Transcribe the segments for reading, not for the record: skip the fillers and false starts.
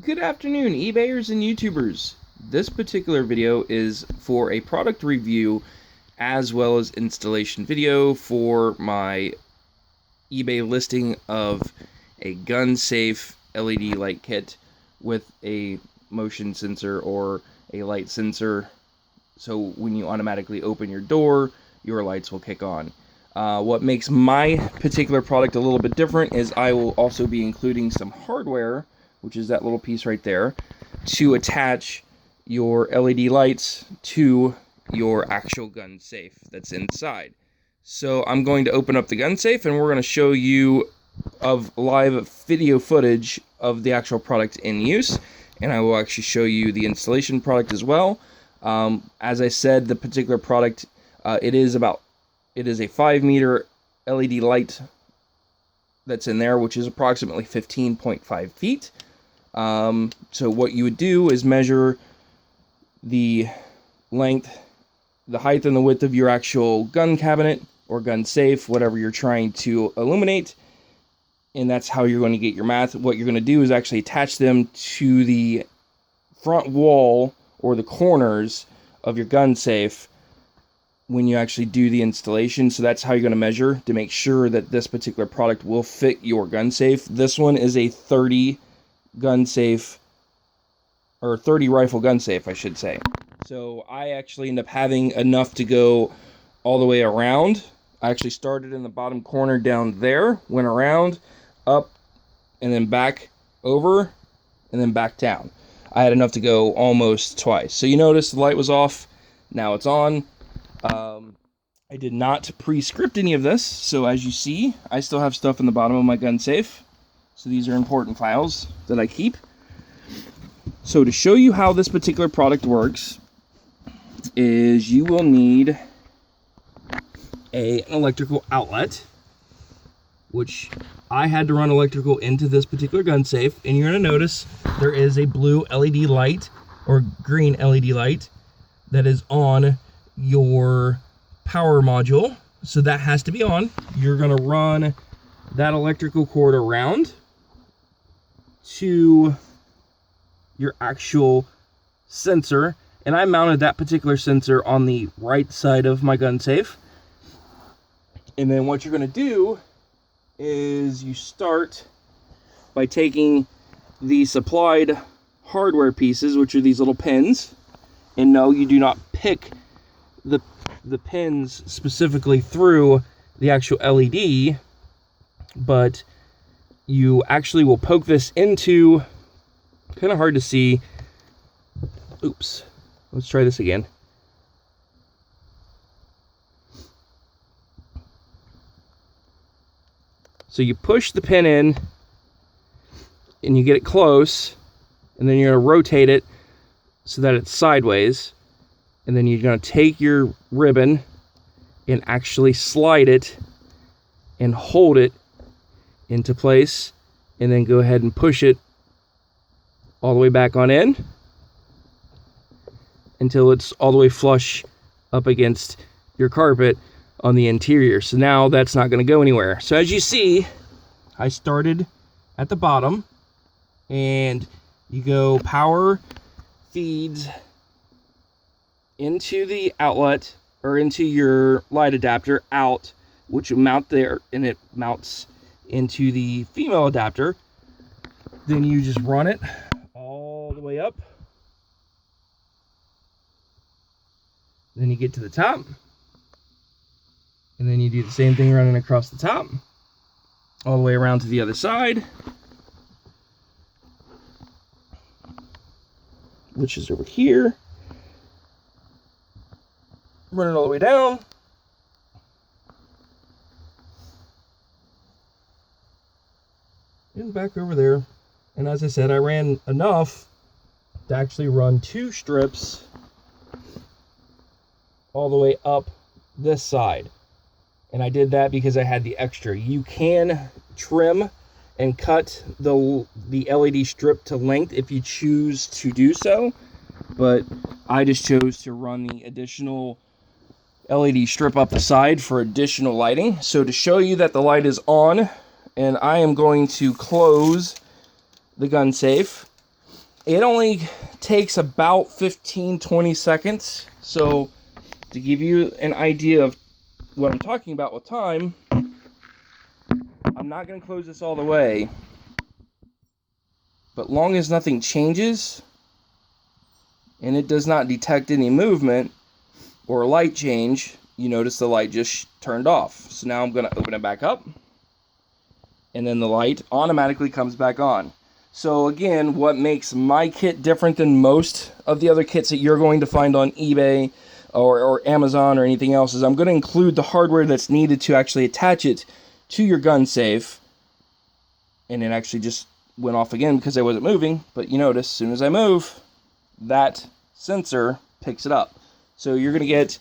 Good afternoon, eBayers and YouTubers. This particular video is for a product review as well as installation video for my eBay listing of a gun safe LED light kit with a motion sensor or a light sensor, so when you automatically open your door, your lights will kick on. What makes my particular product a little bit different is I will also be including some hardware, which is that little piece right there, to attach your LED lights to your actual gun safe that's inside. So I'm going to open up the gun safe and we're going to show you of live video footage of the actual product in use, and I will actually show you the installation product as well. As I said, the particular product, it is a 5-meter LED light that's in there, which is approximately 15.5 feet. So what you would do is measure the length, the height and the width of your actual gun cabinet or gun safe, whatever you're trying to illuminate, and that's how you're going to get your math. What you're going to do is actually attach them to the front wall or the corners of your gun safe when you actually do the installation. So that's how you're going to measure to make sure that this particular product will fit your gun safe. This one is a 30 gun safe, or 30 rifle gun safe, I should say. So I actually end up having enough to go all the way around. I actually started in the bottom corner down there, went around, up, and then back over, and then back down. I had enough to go almost twice. So you notice the light was off, now it's on. I did not pre-script any of this, so as you see, I still have stuff in the bottom of my gun safe. So these are important files that I keep. So to show you how this particular product works is you will need an electrical outlet, which I had to run electrical into this particular gun safe, and you're going to notice there is a blue LED light or green LED light that is on your power module, so that has to be on. You're going to run that electrical cord around to your actual sensor, and I mounted that particular sensor on the right side of my gun safe. And then what you're going to do is you start by taking the supplied hardware pieces, which are these little pins, and no, you do not pick the pins specifically through the actual LED, but you actually will poke this into, kind of hard to see, oops, let's try this again. So you push the pin in and you get it close, and then you're going to rotate it so that it's sideways, and then you're going to take your ribbon and actually slide it and hold it into place, and then go ahead and push it all the way back on in until it's all the way flush up against your carpet on the interior. So now that's not going to go anywhere. So as you see, I started at the bottom, and you go power feeds into the outlet or into your light adapter out, which will mount there, and it mounts into the female adapter. Then you just run it all the way up. Then you get to the top, and then you do the same thing running across the top, all the way around to the other side, which is over here. Run it all the way down. And back over there. And as I said, I ran enough to actually run 2 strips all the way up this side. And I did that because I had the extra. You can trim and cut the LED strip to length if you choose to do so, but I just chose to run the additional LED strip up the side for additional lighting. So to show you that the light is on, and I am going to close the gun safe, It only takes about 15-20 seconds. So to give you an idea of what I'm talking about with time, I'm not going to close this all the way, but long as nothing changes and it does not detect any movement or light change, you notice the light just turned off. So now I'm going to open it back up, and then the light automatically comes back on. So again, what makes my kit different than most of the other kits that you're going to find on eBay or Amazon or anything else is I'm going to include the hardware that's needed to actually attach it to your gun safe. And it actually just went off again because I wasn't moving. But you notice, as soon as I move, that sensor picks it up. So you're going to get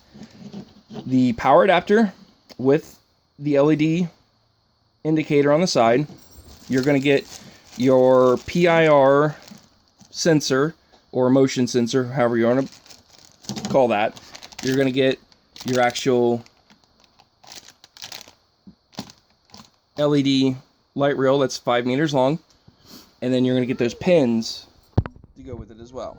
the power adapter with the LED indicator on the side. You're going to get your PIR sensor or motion sensor, however you want to call that. You're going to get your actual LED light reel that's 5 meters long, and then you're going to get those pins to go with it as well.